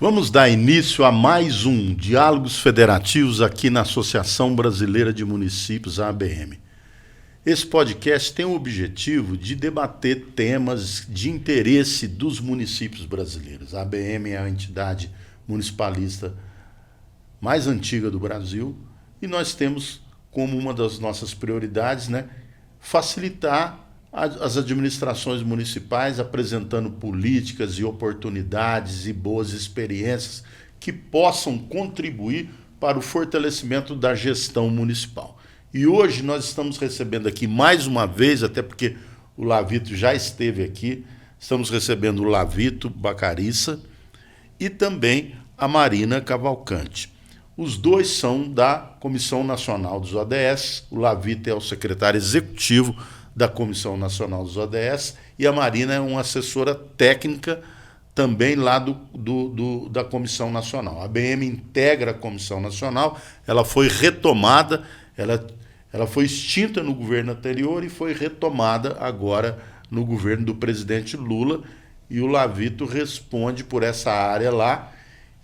Vamos dar início a mais um Diálogos Federativos aqui na Associação Brasileira de Municípios, a ABM. Esse podcast tem o objetivo de debater temas de interesse dos municípios brasileiros. A ABM é a entidade municipalista mais antiga do Brasil e nós temos como uma das nossas prioridades, facilitar as administrações municipais apresentando políticas e oportunidades e boas experiências que possam contribuir para o fortalecimento da gestão municipal. E hoje nós estamos recebendo aqui mais uma vez, até porque o Lavito já esteve aqui, estamos recebendo o Lavito Bacariça e também a Marina Cavalcante. Os dois são da Comissão Nacional dos ODS, o Lavito é o secretário executivo da Comissão Nacional dos ODS e a Marina é uma assessora técnica também lá da Comissão Nacional. A ABM integra a Comissão Nacional, ela foi retomada, ela foi extinta no governo anterior e foi retomada agora no governo do presidente Lula e o Lavito responde por essa área lá.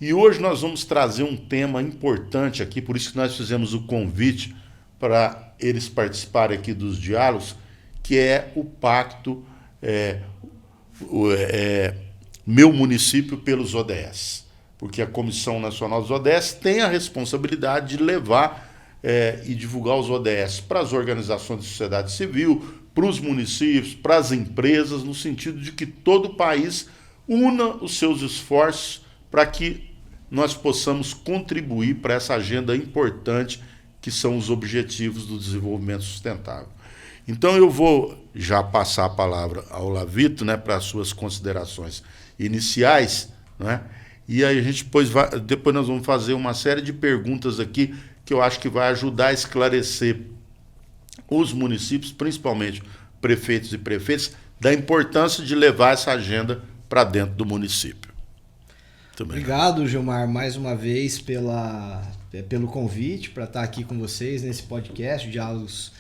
E hoje nós vamos trazer um tema importante aqui, por isso que nós fizemos o convite para eles participarem aqui dos diálogos, que é o pacto Meu Município pelos ODS. Porque a Comissão Nacional dos ODS tem a responsabilidade de levar e divulgar os ODS para as organizações de sociedade civil, para os municípios, para as empresas, no sentido de que todo o país una os seus esforços para que nós possamos contribuir para essa agenda importante que são os Objetivos do Desenvolvimento Sustentável. Então eu vou já passar a palavra ao Lavito, para as suas considerações iniciais, e aí a gente depois nós vamos fazer uma série de perguntas aqui que eu acho que vai ajudar a esclarecer os municípios, principalmente prefeitos e prefeitas, da importância de levar essa agenda para dentro do município. Obrigado, Gilmar, mais uma vez pelo convite para estar aqui com vocês nesse podcast, Diálogos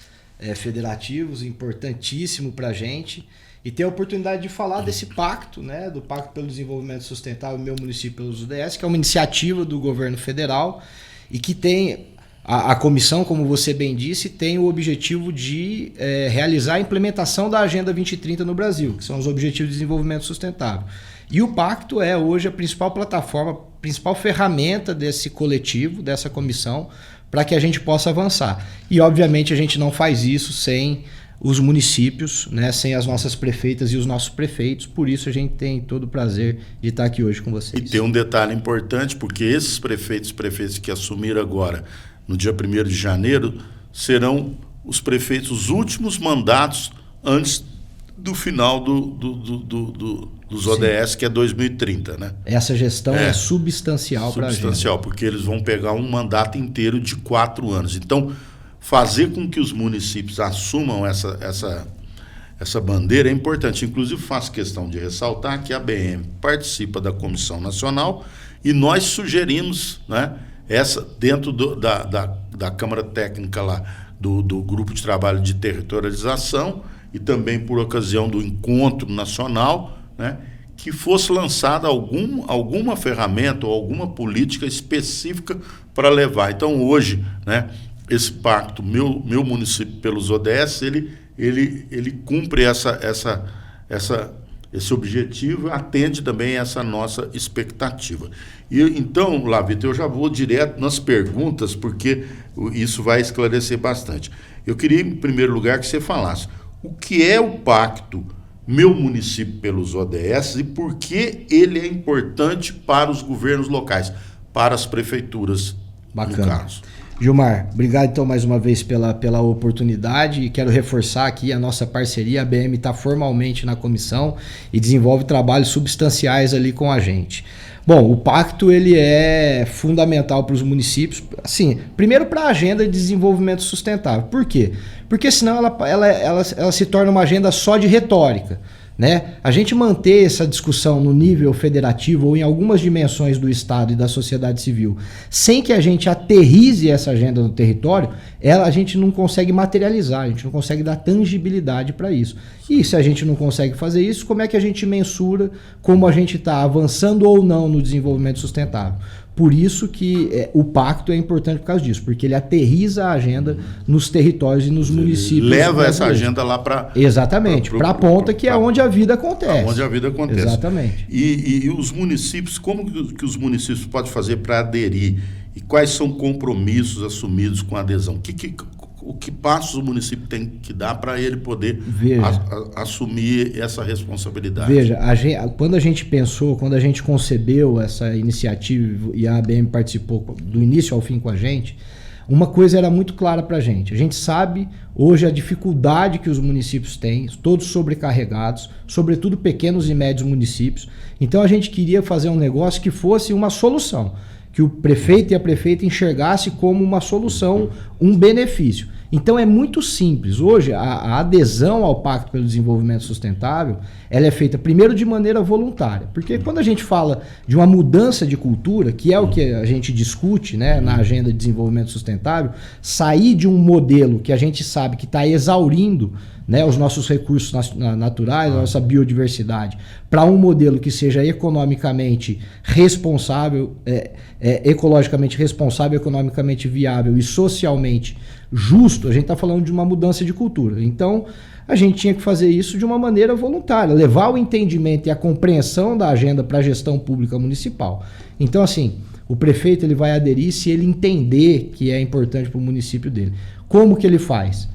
Federativos, importantíssimo para a gente, e ter a oportunidade de falar desse pacto, do Pacto pelo Desenvolvimento Sustentável Meu Município pelos ODS, que é uma iniciativa do governo federal e que tem, a comissão, como você bem disse, tem o objetivo de realizar a implementação da Agenda 2030 no Brasil, que são os Objetivos de Desenvolvimento Sustentável. E o pacto é hoje a principal plataforma, a principal ferramenta desse coletivo, dessa comissão, para que a gente possa avançar. E, obviamente, a gente não faz isso sem os municípios, sem as nossas prefeitas e os nossos prefeitos. Por isso, a gente tem todo o prazer de estar aqui hoje com vocês. E tem um detalhe importante, porque esses prefeitos que assumiram agora, no dia 1º de janeiro, serão os prefeitos, os últimos mandatos antes do final dos ODS, que é 2030, Essa gestão é substancial para a gente. Substancial, porque eles vão pegar um mandato inteiro de 4 anos. Então, fazer com que os municípios assumam essa bandeira é importante. Inclusive, faço questão de ressaltar que a ABM participa da Comissão Nacional e nós sugerimos, dentro da Câmara Técnica lá, do Grupo de Trabalho de Territorialização, e também por ocasião do Encontro Nacional, que fosse lançada alguma ferramenta ou alguma política específica para levar. Então, hoje, esse pacto Meu Município pelos ODS, ele cumpre esse objetivo, atende também essa nossa expectativa. E então, Lavito, eu já vou direto nas perguntas, porque isso vai esclarecer bastante. Eu queria, em primeiro lugar, que você falasse o que é o pacto Meu Município pelos ODS e por que ele é importante para os governos locais, para as prefeituras, no caso. Gilmar, obrigado então mais uma vez pela oportunidade e quero reforçar aqui a nossa parceria. A ABM está formalmente na comissão e desenvolve trabalhos substanciais ali com a gente. Bom, o pacto ele é fundamental para os municípios, assim, primeiro para a agenda de desenvolvimento sustentável. Por quê? Porque senão ela se torna uma agenda só de retórica. né? A gente manter essa discussão no nível federativo ou em algumas dimensões do Estado e da sociedade civil, sem que a gente aterrize essa agenda no território, a gente não consegue materializar, a gente não consegue dar tangibilidade para isso. E se a gente não consegue fazer isso, como é que a gente mensura como a gente está avançando ou não no desenvolvimento sustentável? Por isso que o pacto é importante por causa disso, porque ele aterriza a agenda nos territórios e nos municípios. Leva essa agenda lá para... Exatamente, para a ponta que é onde a vida acontece. Onde a vida acontece. Exatamente. E os municípios, como que os municípios podem fazer para aderir? E quais são compromissos assumidos com a adesão? O que passos o município tem que dar para ele poder assumir essa responsabilidade? Veja, quando a gente pensou, quando a gente concebeu essa iniciativa e a ABM participou do início ao fim com a gente, uma coisa era muito clara para a gente. A gente sabe hoje a dificuldade que os municípios têm, todos sobrecarregados, sobretudo pequenos e médios municípios. Então a gente queria fazer um negócio que fosse uma solução, que o prefeito e a prefeita enxergasse como uma solução, um benefício. Então é muito simples. Hoje a adesão ao Pacto pelo Desenvolvimento Sustentável, ela é feita primeiro de maneira voluntária, porque quando a gente fala de uma mudança de cultura, que é o que a gente discute, né, na agenda de desenvolvimento sustentável, sair de um modelo que a gente sabe que está exaurindo, né, os nossos recursos naturais, a nossa biodiversidade, para um modelo que seja economicamente responsável, ecologicamente responsável, economicamente viável e socialmente justo, a gente está falando de uma mudança de cultura. Então, a gente tinha que fazer isso de uma maneira voluntária, levar o entendimento e a compreensão da agenda para a gestão pública municipal. Então, assim, o prefeito ele vai aderir se ele entender que é importante para o município dele. Como que ele faz?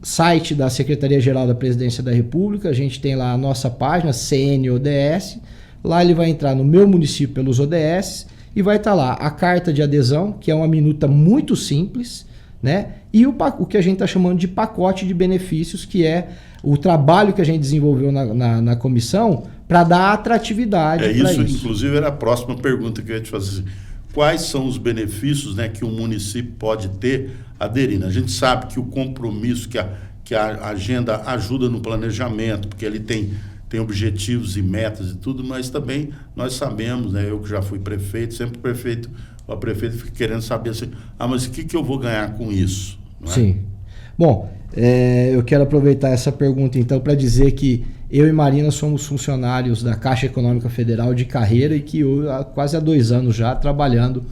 Site da Secretaria-Geral da Presidência da República, a gente tem lá a nossa página, CNODS, lá ele vai entrar no Meu Município pelos ODS e vai estar lá a carta de adesão, que é uma minuta muito simples, né? E o que a gente está chamando de pacote de benefícios, que é o trabalho que a gente desenvolveu na comissão para dar atratividade para isso. Inclusive, era a próxima pergunta que eu ia te fazer. Quais são os benefícios, né, que o município pode ter aderindo? A gente sabe que o compromisso, que a agenda ajuda no planejamento, porque ele tem objetivos e metas e tudo, mas também nós sabemos, né, eu que já fui prefeito, sempre o prefeito fica querendo saber assim, mas o que eu vou ganhar com isso? Não é? Sim. Bom, eu quero aproveitar essa pergunta então para dizer que eu e Marina somos funcionários da Caixa Econômica Federal de carreira e que eu, quase há 2 anos já trabalhando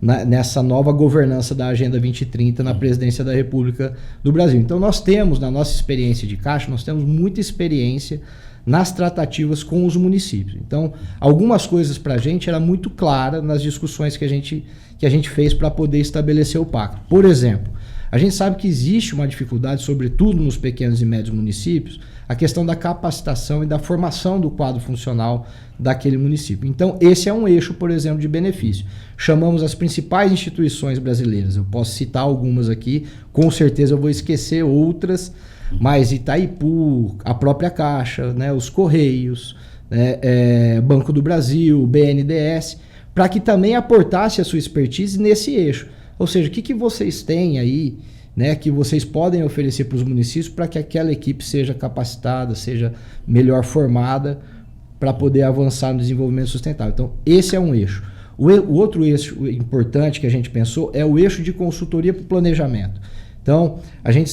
nessa nova governança da Agenda 2030 na Presidência da República do Brasil. Então nós temos, na nossa experiência de Caixa, nós temos muita experiência nas tratativas com os municípios. Então, algumas coisas para a gente era muito clara nas discussões que a gente fez para poder estabelecer o pacto. Por exemplo, a gente sabe que existe uma dificuldade, sobretudo nos pequenos e médios municípios, a questão da capacitação e da formação do quadro funcional daquele município. Então, esse é um eixo, por exemplo, de benefício. Chamamos as principais instituições brasileiras. Eu posso citar algumas aqui, com certeza eu vou esquecer outras, mas Itaipu, a própria Caixa, né, os Correios, Banco do Brasil, BNDES, para que também aportasse a sua expertise nesse eixo. Ou seja, o que vocês têm aí, né, que vocês podem oferecer para os municípios para que aquela equipe seja capacitada, seja melhor formada para poder avançar no desenvolvimento sustentável. Então, esse é um eixo. O outro eixo importante que a gente pensou é o eixo de consultoria para o planejamento. Então, a gente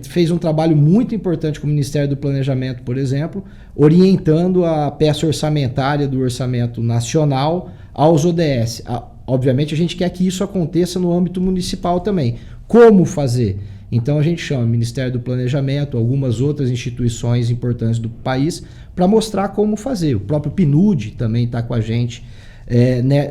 fez um trabalho muito importante com o Ministério do Planejamento, por exemplo, orientando a peça orçamentária do orçamento nacional aos ODS. Obviamente, a gente quer que isso aconteça no âmbito municipal também. Como fazer? Então, a gente chama o Ministério do Planejamento, algumas outras instituições importantes do país, para mostrar como fazer. O próprio PNUD também está com a gente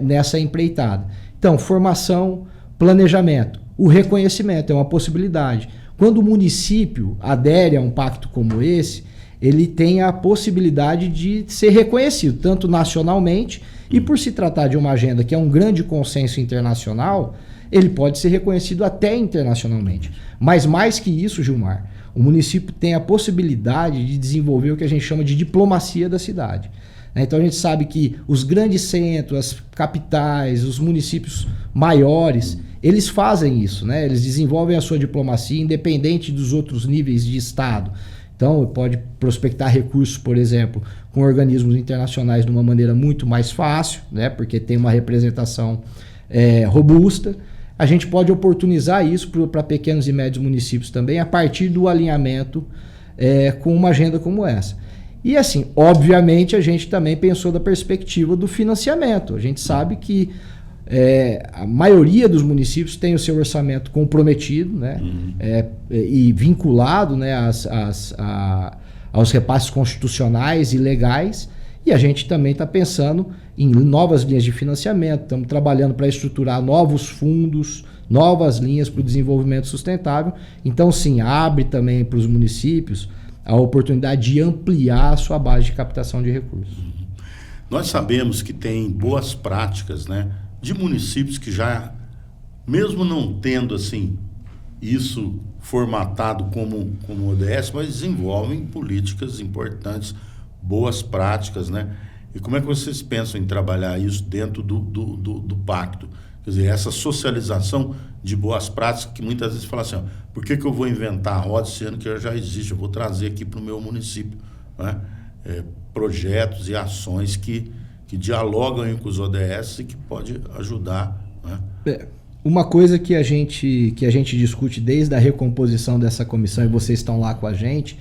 nessa empreitada. Então, formação, planejamento. O reconhecimento é uma possibilidade. Quando o município adere a um pacto como esse, ele tem a possibilidade de ser reconhecido, tanto nacionalmente, e por se tratar de uma agenda que é um grande consenso internacional, ele pode ser reconhecido até internacionalmente. Mas mais que isso, Gilmar, o município tem a possibilidade de desenvolver o que a gente chama de diplomacia da cidade. Então a gente sabe que os grandes centros, as capitais, os municípios maiores, eles fazem isso, né? Eles desenvolvem a sua diplomacia independente dos outros níveis de Estado. Então, pode prospectar recursos, por exemplo, com organismos internacionais de uma maneira muito mais fácil, né? Porque tem uma representação robusta. A gente pode oportunizar isso para pequenos e médios municípios também, a partir do alinhamento com uma agenda como essa. E assim, obviamente, a gente também pensou da perspectiva do financiamento. A gente sabe que a maioria dos municípios tem o seu orçamento comprometido, né? E vinculado, né, aos repasses constitucionais e legais. E a gente também está pensando em novas linhas de financiamento, estamos trabalhando para estruturar novos fundos, novas linhas para o desenvolvimento sustentável. Então, sim, abre também para os municípios a oportunidade de ampliar a sua base de captação de recursos. Nós sabemos que tem boas práticas, né, de municípios que já, mesmo não tendo assim isso formatado como ODS, mas desenvolvem políticas importantes, boas práticas, né? E como é que vocês pensam em trabalhar isso dentro do pacto? Quer dizer, essa socialização de boas práticas, que muitas vezes fala assim, ó, por que eu vou inventar a roda sendo que já existe? Eu vou trazer aqui para o meu município, né? Projetos e ações que dialogam com os ODS e que pode ajudar, né? Uma coisa que a gente discute desde a recomposição dessa comissão, e vocês estão lá com a gente,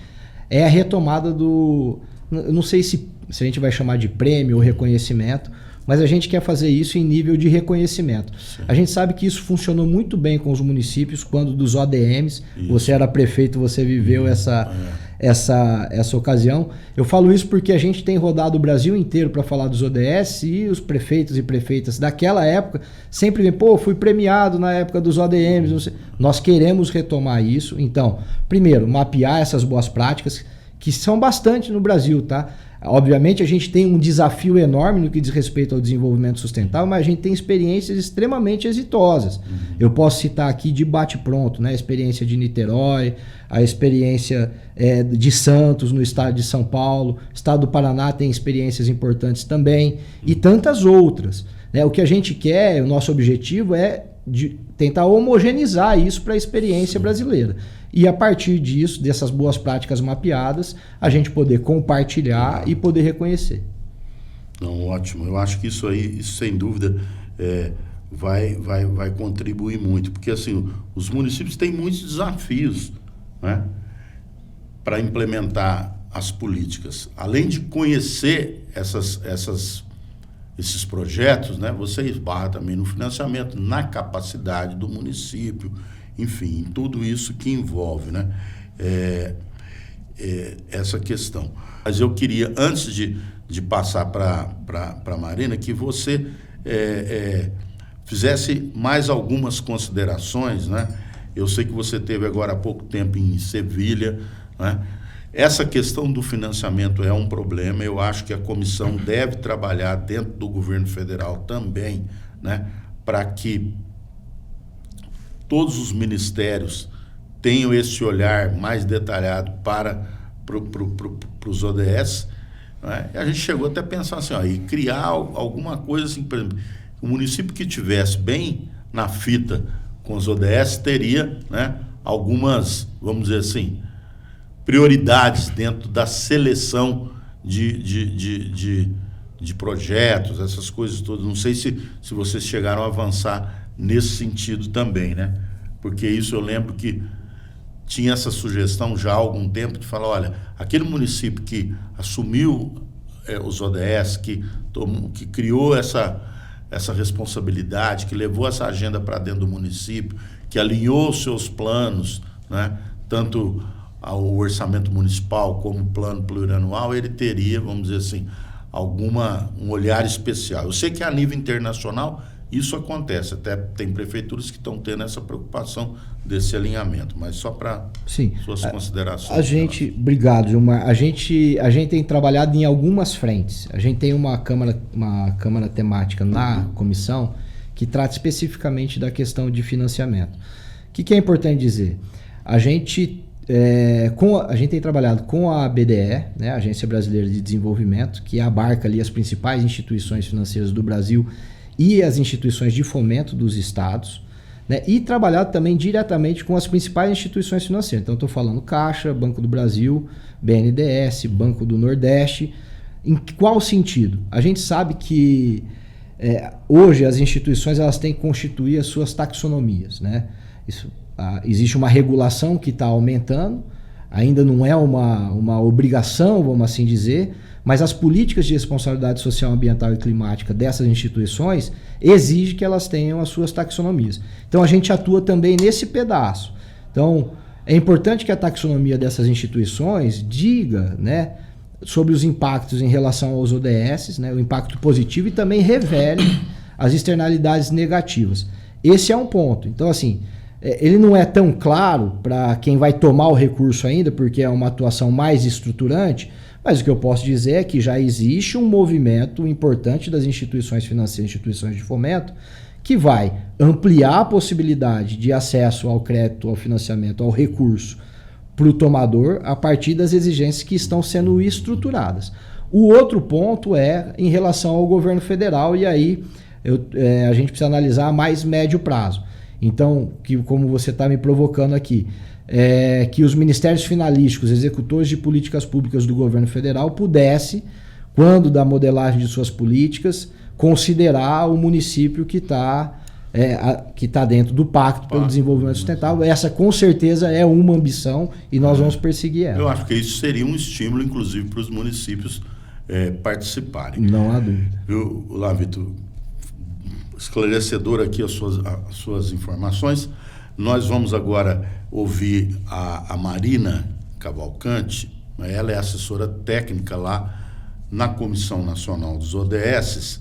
é a retomada do... Eu não sei se a gente vai chamar de prêmio ou reconhecimento, mas a gente quer fazer isso em nível de reconhecimento. Sim. A gente sabe que isso funcionou muito bem com os municípios, quando dos ODMs, isso. Você era prefeito, você viveu essa ocasião. Eu falo isso porque a gente tem rodado o Brasil inteiro para falar dos ODS, e os prefeitos e prefeitas daquela época sempre vêm, fui premiado na época dos ODMs. Não sei. Nós queremos retomar isso. Então, primeiro, mapear essas boas práticas, que são bastante no Brasil, tá? Obviamente a gente tem um desafio enorme no que diz respeito ao desenvolvimento sustentável, mas a gente tem experiências extremamente exitosas. Eu posso citar aqui de bate-pronto, né? A experiência de Niterói, a experiência de Santos, no estado de São Paulo, o estado do Paraná tem experiências importantes também, e tantas outras, né? O que a gente quer, o nosso objetivo é de tentar homogeneizar isso para a experiência brasileira. E a partir disso, dessas boas práticas mapeadas, a gente poder compartilhar e poder reconhecer. Não, ótimo. Eu acho que isso aí, isso sem dúvida, vai contribuir muito. Porque assim, os municípios têm muitos desafios, né, para implementar as políticas. Além de conhecer esses projetos, né, você esbarra também no financiamento, na capacidade do município, enfim, em tudo isso que envolve, né, essa questão. Mas eu queria, antes de passar para a Marina, que você fizesse mais algumas considerações, né? Eu sei que você esteve agora há pouco tempo em Sevilha, né? Essa questão do financiamento é um problema. Eu acho que a comissão deve trabalhar dentro do governo federal também, né, para que todos os ministérios tenham esse olhar mais detalhado para os ODS, né? A gente chegou até a pensar assim, e criar alguma coisa assim, por exemplo, o município que tivesse bem na fita com os ODS teria, né, algumas, vamos dizer assim, prioridades dentro da seleção de projetos, essas coisas todas. Não sei se vocês chegaram a avançar nesse sentido também, né? Porque isso eu lembro que tinha essa sugestão já há algum tempo de falar, olha, aquele município que assumiu os ODS, que criou essa responsabilidade, que levou essa agenda para dentro do município, que alinhou os seus planos, né, tanto ao orçamento municipal como plano plurianual, ele teria, vamos dizer assim, um olhar especial. Eu sei que a nível internacional isso acontece, até tem prefeituras que estão tendo essa preocupação desse alinhamento, mas só para suas considerações. Obrigado, Gilmar. A gente tem trabalhado em algumas frentes. A gente tem uma câmara temática na comissão que trata especificamente da questão de financiamento. O que é importante dizer? A gente tem trabalhado com a BDE, né, Agência Brasileira de Desenvolvimento, que abarca ali as principais instituições financeiras do Brasil e as instituições de fomento dos estados. né? E trabalhado também diretamente com as principais instituições financeiras. Então, estou falando Caixa, Banco do Brasil, BNDES, Banco do Nordeste. Em qual sentido? A gente sabe que hoje as instituições elas têm que constituir as suas taxonomias, né? Existe uma regulação que está aumentando, ainda não é uma obrigação, vamos assim dizer, mas as políticas de responsabilidade social, ambiental e climática dessas instituições exigem que elas tenham as suas taxonomias. Então a gente atua também nesse pedaço. Então é importante que a taxonomia dessas instituições diga, né, sobre os impactos em relação aos ODS, né, o impacto positivo, e também revele as externalidades negativas. Esse é um ponto. Então, assim, ele não é tão claro para quem vai tomar o recurso ainda, porque é uma atuação mais estruturante, mas o que eu posso dizer é que já existe um movimento importante das instituições financeiras, instituições de fomento, que vai ampliar a possibilidade de acesso ao crédito, ao financiamento, ao recurso para o tomador a partir das exigências que estão sendo estruturadas. O outro ponto é em relação ao governo federal, e aí a gente precisa analisar a mais médio prazo. Então, como você está me provocando aqui, que os ministérios finalísticos, executores de políticas públicas do governo federal, pudesse, quando da modelagem de suas políticas, considerar o município que está dentro do Pacto pelo Desenvolvimento Sustentável. Essa, com certeza, é uma ambição e nós vamos perseguir ela. Eu acho que isso seria um estímulo, inclusive, para os municípios participarem. Não há dúvida. Lá, Vitor, esclarecedor aqui as suas informações. Nós vamos agora ouvir a Marina Cavalcante. Ela é assessora técnica lá na Comissão Nacional dos ODS,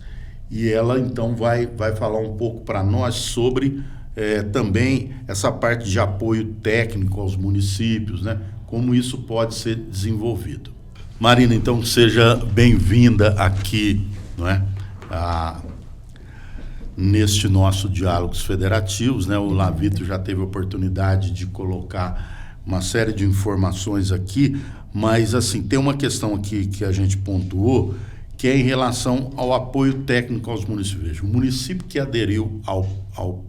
e ela então vai falar um pouco para nós sobre também essa parte de apoio técnico aos municípios, né? Como isso pode ser desenvolvido. Marina, então seja bem-vinda aqui, não é? Neste nosso Diálogos Federativos, né? O Lavito já teve a oportunidade de colocar uma série de informações aqui, mas assim, tem uma questão aqui que a gente pontuou, que é em relação ao apoio técnico aos municípios. Veja, o município que aderiu ao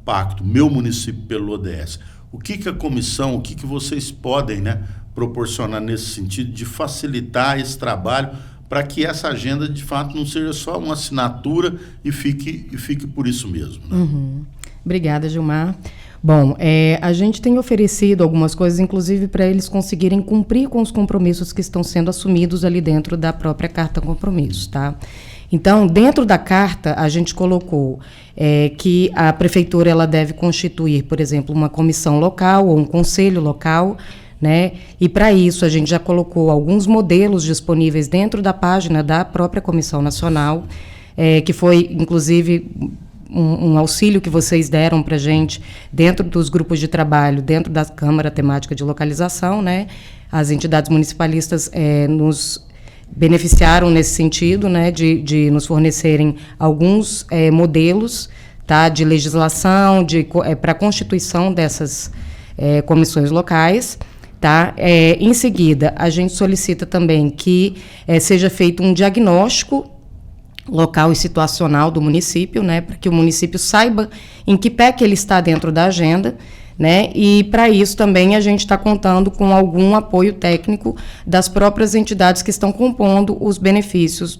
pacto, meu município pelo ODS, o que a comissão, o que vocês podem, né, proporcionar nesse sentido de facilitar esse trabalho para que essa agenda, de fato, não seja só uma assinatura e fique por isso mesmo, né? Uhum. Obrigada, Gilmar. Bom, a gente tem oferecido algumas coisas, inclusive para eles conseguirem cumprir com os compromissos que estão sendo assumidos ali dentro da própria Carta Compromissos, tá? Então, dentro da carta, a gente colocou que a prefeitura ela deve constituir, por exemplo, uma comissão local ou um conselho local, né? E para isso a gente já colocou alguns modelos disponíveis dentro da página da própria Comissão Nacional, que foi, inclusive, um auxílio que vocês deram para a gente dentro dos grupos de trabalho, dentro da Câmara Temática de Localização, né? As entidades municipalistas nos beneficiaram nesse sentido, né? De nos fornecerem alguns modelos, tá? De legislação, para a constituição dessas comissões locais. Tá? Em seguida, a gente solicita também que seja feito um diagnóstico local e situacional do município, né, para que o município saiba em que pé que ele está dentro da agenda, né, e para isso também a gente está contando com algum apoio técnico das próprias entidades que estão compondo os benefícios,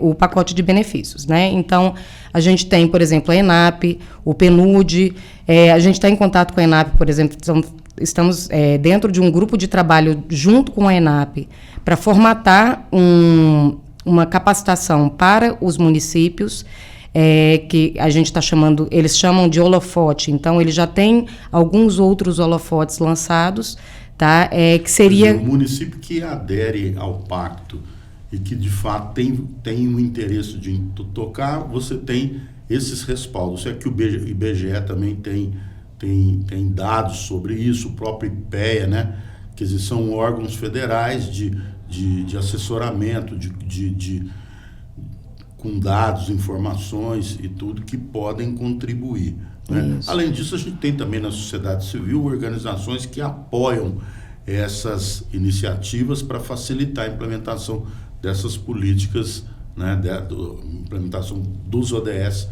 o pacote de benefícios, né. Então, a gente tem, por exemplo, a ENAP, o PNUD, a gente está em contato com a ENAP, por exemplo, estamos dentro de um grupo de trabalho junto com a ENAP para formatar uma capacitação para os municípios, que a gente está chamando, eles chamam de holofote, então ele já tem alguns outros holofotes lançados, tá? Que seria... O município que adere ao pacto e que de fato tem um interesse de tocar, você tem esses respaldos. Isso é que o IBGE também tem dados sobre isso, o próprio IPEA, né? Quer dizer, são órgãos federais de assessoramento, com dados, informações e tudo que podem contribuir, né? Além disso, a gente tem também na sociedade civil organizações que apoiam essas iniciativas para facilitar a implementação dessas políticas, né, implementação dos ODS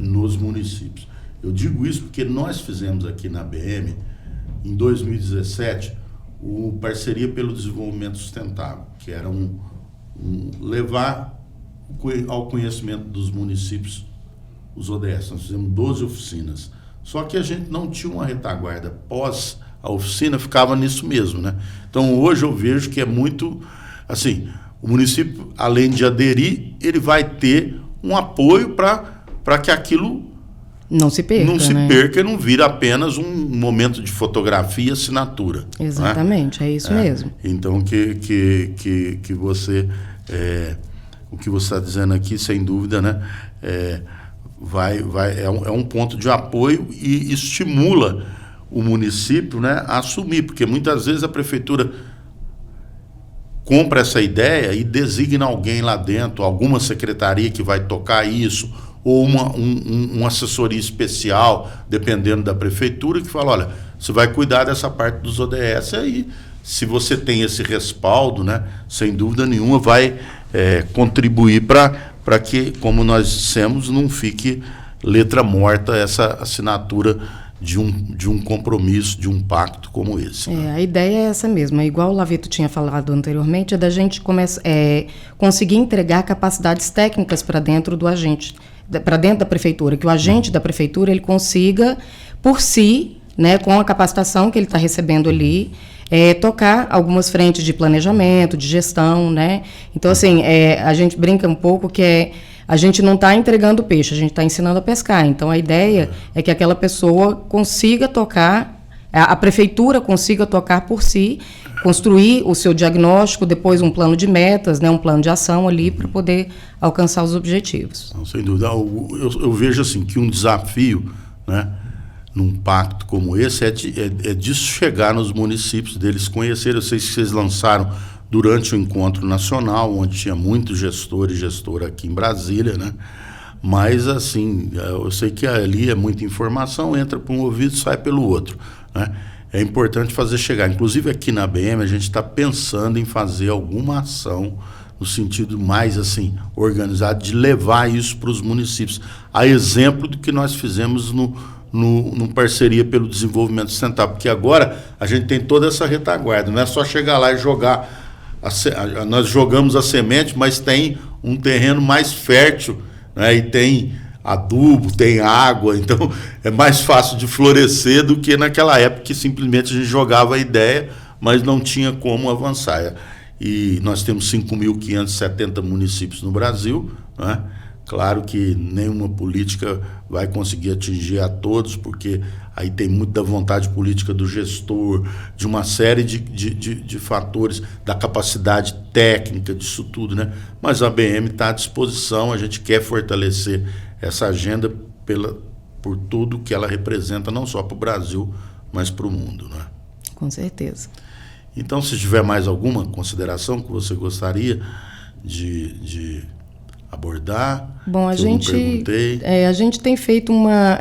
nos municípios. Eu digo isso porque nós fizemos aqui na ABM, em 2017, o Parceria pelo Desenvolvimento Sustentável, que era levar ao conhecimento dos municípios os ODS. Nós fizemos 12 oficinas. Só que a gente não tinha uma retaguarda. Pós a oficina, ficava nisso mesmo, né? Então, hoje eu vejo que é muito... Assim, o município, além de aderir, ele vai ter um apoio para que aquilo não se perca, e não vira apenas um momento de fotografia e assinatura. Exatamente, né? É isso mesmo. Então, que você... o que você está dizendo aqui, sem dúvida, né? É um ponto de apoio e estimula o município, né, a assumir, porque muitas vezes a prefeitura compra essa ideia e designa alguém lá dentro, alguma secretaria que vai tocar isso, ou uma assessoria especial, dependendo da prefeitura, que fala, olha, você vai cuidar dessa parte dos ODS aí, se você tem esse respaldo, né, sem dúvida nenhuma, vai contribuir para que, como nós dissemos, não fique letra morta essa assinatura de um compromisso, de um pacto como esse. Né? A ideia é essa mesmo. Igual o Lavito tinha falado anteriormente, é da gente conseguir entregar capacidades técnicas para dentro do agente, para dentro da prefeitura, que o agente da prefeitura ele consiga, por si, né, com a capacitação que ele está recebendo ali, tocar algumas frentes de planejamento, de gestão, né? Então, assim, a gente brinca um pouco que a gente não está entregando peixe, a gente está ensinando a pescar. Então, a ideia é que aquela pessoa consiga tocar, a prefeitura consiga tocar por si, construir o seu diagnóstico, depois um plano de metas, né, um plano de ação ali para poder alcançar os objetivos. Não, sem dúvida. Eu vejo assim que um desafio, né, num pacto como esse é disso chegar nos municípios, deles conhecerem. Eu sei que vocês lançaram durante o encontro nacional, onde tinha muitos gestores e gestora aqui em Brasília, né? Mas, assim, eu sei que ali é muita informação, entra por um ouvido e sai pelo outro, né? É importante fazer chegar. Inclusive, aqui na ABM, a gente está pensando em fazer alguma ação no sentido mais, assim, organizado, de levar isso para os municípios. A exemplo do que nós fizemos no Parceria pelo Desenvolvimento Sustentável, porque agora a gente tem toda essa retaguarda, não é só chegar lá e jogar... Nós jogamos a semente, mas tem um terreno mais fértil, né, e tem adubo, tem água, então é mais fácil de florescer do que naquela época que simplesmente a gente jogava a ideia, mas não tinha como avançar. E nós temos 5.570 municípios no Brasil, né? Claro que nenhuma política vai conseguir atingir a todos, porque aí tem muita vontade política do gestor, de uma série de fatores, da capacidade técnica disso tudo, né? Mas a ABM está à disposição, a gente quer fortalecer essa agenda por tudo que ela representa, não só para o Brasil, mas para o mundo, né? Com certeza. Então, se tiver mais alguma consideração que você gostaria de abordar? Bom, a gente tem feito uma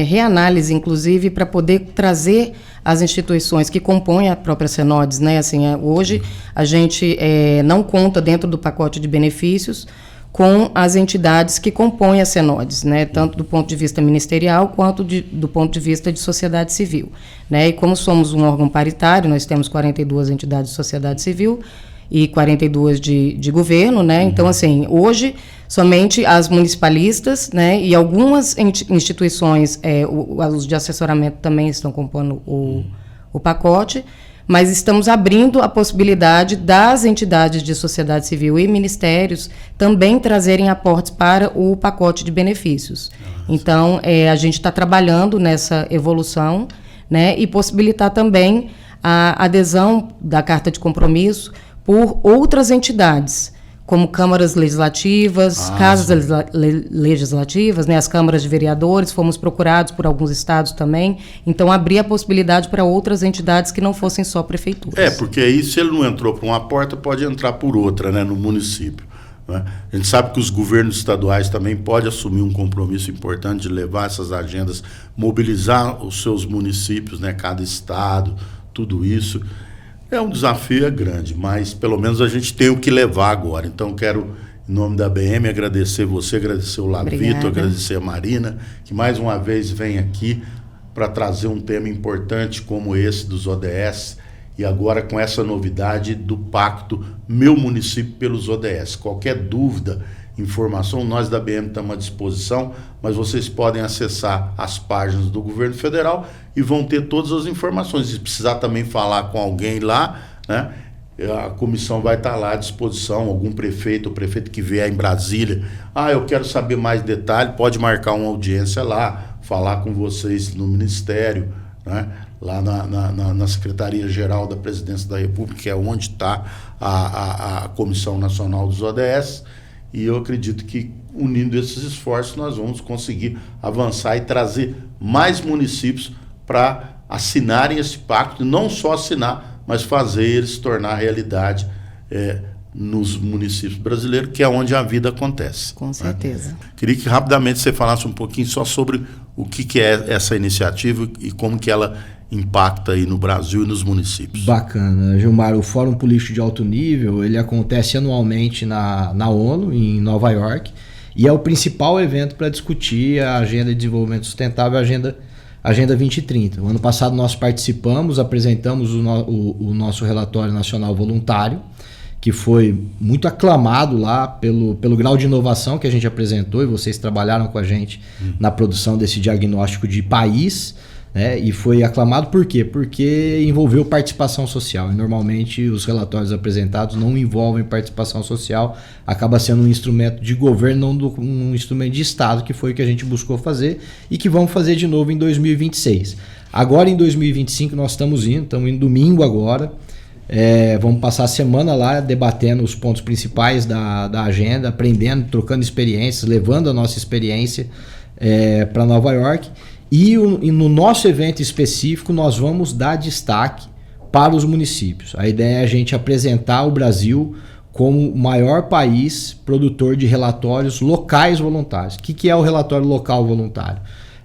reanálise, inclusive, para poder trazer as instituições que compõem a própria Senodes, né? Assim, hoje a gente não conta dentro do pacote de benefícios com as entidades que compõem a Senodes, né? Tanto do ponto de vista ministerial quanto do ponto de vista de sociedade civil, né? E como somos um órgão paritário, nós temos 42 entidades de sociedade civil e 42 de governo, né? Então, assim, hoje, somente as municipalistas, né, e algumas instituições, os de assessoramento também estão compondo o pacote, mas estamos abrindo a possibilidade das entidades de sociedade civil e ministérios também trazerem aportes para o pacote de benefícios. Então, a gente está trabalhando nessa evolução, né, e possibilitar também a adesão da Carta de Compromisso por outras entidades, como câmaras legislativas, casas legislativas, né, as câmaras de vereadores, fomos procurados por alguns estados também, então abrir a possibilidade para outras entidades que não fossem só prefeituras. Porque aí, se ele não entrou por uma porta, pode entrar por outra, né, no município, né? A gente sabe que os governos estaduais também podem assumir um compromisso importante de levar essas agendas, mobilizar os seus municípios, né, cada estado, tudo isso. É um desafio grande, mas pelo menos a gente tem o que levar agora. Então, quero em nome da ABM, agradecer você, agradecer o Lavito, agradecer a Marina, que mais uma vez vem aqui para trazer um tema importante como esse dos ODS, e agora com essa novidade do pacto Meu Município pelos ODS. Qualquer dúvida, informação, nós da ABM estamos à disposição, mas vocês podem acessar as páginas do governo federal e vão ter todas as informações. Se precisar também falar com alguém lá, né, a comissão vai estar lá à disposição, algum prefeito ou prefeito que vier em Brasília, eu quero saber mais detalhe, pode marcar uma audiência lá, falar com vocês no Ministério, né, lá na Secretaria-Geral da Presidência da República, que é onde está a Comissão Nacional dos ODS, e eu acredito que unindo esses esforços nós vamos conseguir avançar e trazer mais municípios para assinarem esse pacto, não só assinar, mas fazer ele se tornar realidade nos municípios brasileiros, que é onde a vida acontece. Com certeza. Né? Queria que rapidamente você falasse um pouquinho só sobre o que é essa iniciativa e como que ela impacta aí no Brasil e nos municípios. Bacana, Gilmar. O Fórum Político de Alto Nível, ele acontece anualmente na ONU, em Nova York, e é o principal evento para discutir a Agenda de Desenvolvimento Sustentável, a Agenda 2030. O ano passado nós participamos, apresentamos o nosso relatório nacional voluntário, que foi muito aclamado lá pelo grau de inovação que a gente apresentou, e vocês trabalharam com a gente na produção desse diagnóstico de país, né? E foi aclamado por quê? Porque envolveu participação social, e normalmente os relatórios apresentados não envolvem participação social, acaba sendo um instrumento de governo, não um instrumento de Estado, que foi o que a gente buscou fazer e que vamos fazer de novo em 2026. Agora em 2025 nós estamos indo domingo agora, vamos passar a semana lá debatendo os pontos principais da agenda, aprendendo, trocando experiências, levando a nossa experiência para Nova York. E no nosso evento específico nós vamos dar destaque para os municípios. A ideia é a gente apresentar o Brasil como o maior país produtor de relatórios locais voluntários. O que é o relatório local voluntário?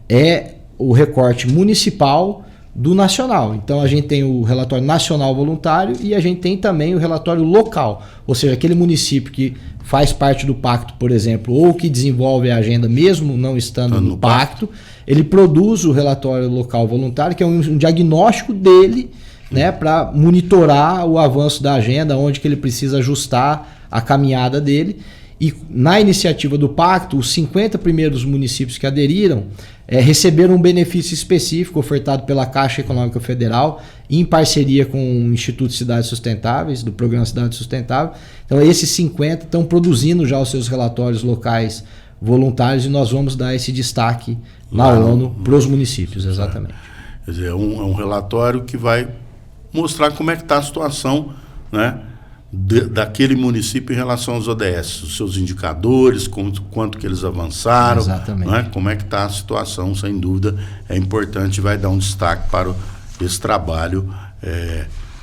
É o recorte municipal do nacional. Então a gente tem o relatório nacional voluntário e a gente tem também o relatório local, ou seja, aquele município que faz parte do pacto, por exemplo, ou que desenvolve a agenda mesmo não estando no pacto, ele produz o relatório local voluntário, que é um diagnóstico dele, né, para monitorar o avanço da agenda, onde que ele precisa ajustar a caminhada dele. E na iniciativa do pacto, os 50 primeiros municípios que aderiram receberam um benefício específico ofertado pela Caixa Econômica Federal, em parceria com o Instituto Cidades Sustentáveis, do Programa Cidade Sustentável. Então esses 50 estão produzindo já os seus relatórios locais voluntários, e nós vamos dar esse destaque na ONU para os municípios, exatamente. Quer dizer, é um relatório que vai mostrar como é que está a situação, né, daquele município em relação aos ODS, os seus indicadores, quanto que eles avançaram, exatamente, né, como é que está a situação, sem dúvida, é importante, vai dar um destaque para esse trabalho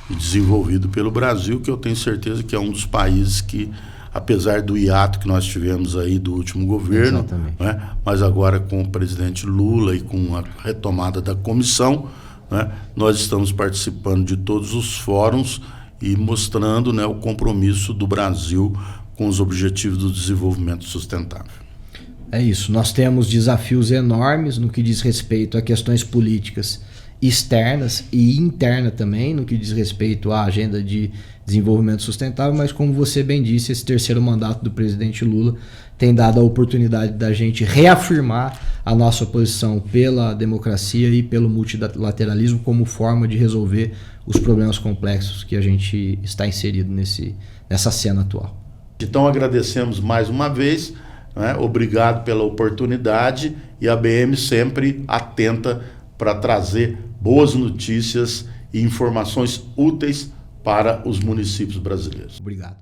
desenvolvido pelo Brasil, que eu tenho certeza que é um dos países que, apesar do hiato que nós tivemos aí do último governo, né, mas agora com o presidente Lula e com a retomada da comissão, né, nós estamos participando de todos os fóruns e mostrando, né, o compromisso do Brasil com os objetivos do desenvolvimento sustentável. É isso, nós temos desafios enormes no que diz respeito a questões políticas externas e interna também, no que diz respeito à agenda de desenvolvimento sustentável, mas como você bem disse, esse terceiro mandato do presidente Lula tem dado a oportunidade da gente reafirmar a nossa posição pela democracia e pelo multilateralismo como forma de resolver os problemas complexos que a gente está inserido nessa cena atual. Então agradecemos mais uma vez, né? Obrigado pela oportunidade, e a ABM sempre atenta para trazer boas notícias e informações úteis para os municípios brasileiros. Obrigado.